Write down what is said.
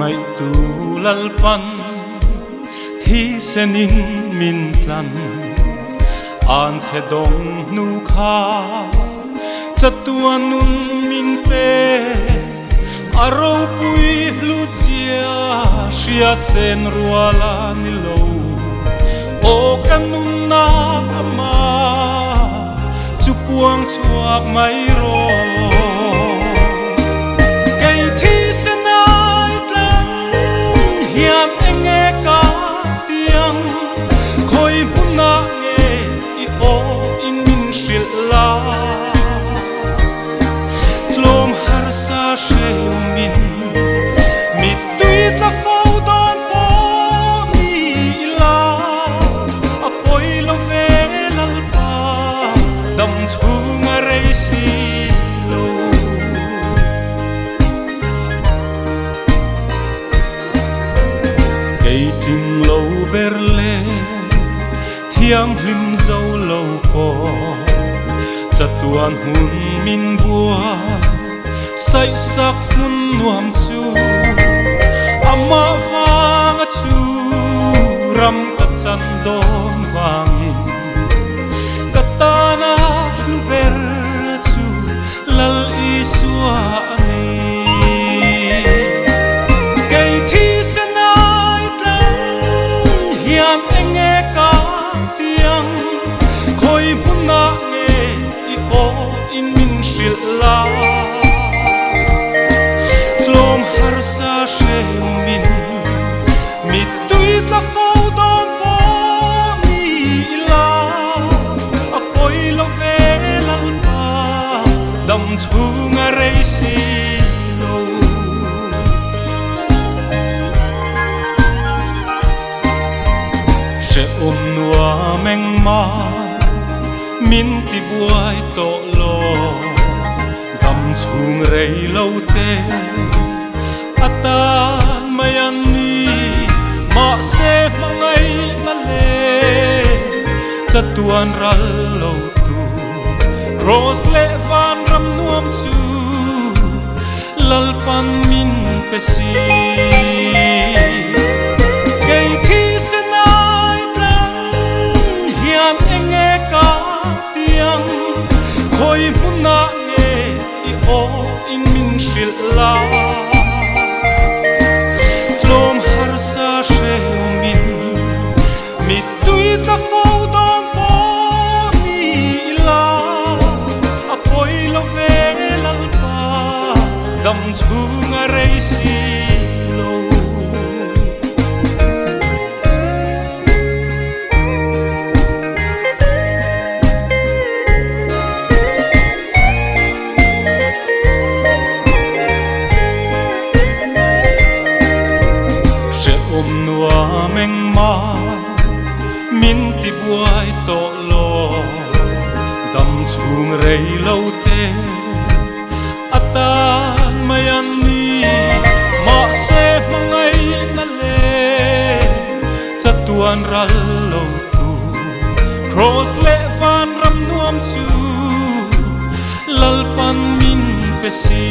mai tu lalpan thi senin min tlan an se dong nu kha chatuan nun min pe aro pui lu chia shia sen ruala ni lo o kanun na ama chu puang chuak mai ro kai thi senai tlang hiam enge ka tiang khoi puna nge I o in min shil la tlom har sa she min mi tuit la fo don po ni la apoi lo ve lal pa dam chunga rei si lo kei ting lo berle thiam hlim zo lo ko chatuan hun min bua sai sak mun nuam chu ama wanga chu ram ka chan don wangin katana luber chu lal isua ani kei thi senai tlang hiam enge ka tiang khoi puna nge I o in min shil la tlom har sa she min mi tuit la fo don po ni la apoi lo ve lal pa dam chunga rei si lo she nuwa meng ma min ti buai to lo dam chung rei lo te atan mayan ni ma se mangai na le chatuan ral lo tu cross le van ram nuam chu lalpan min pe si kei thi senai tlang hiam enge ka tiang khoi puna nge I o in min shil la tlom har sa she min mi tuit la fo don po ni la apoi lo ve lal pa dam chunga rei si lo nuwa meng ma min ti buai to lo dam chung rei lo te atan mayan ni ma se mangai na le chatuan ral lo tu cross le van ram nuam chu lalpan min pe si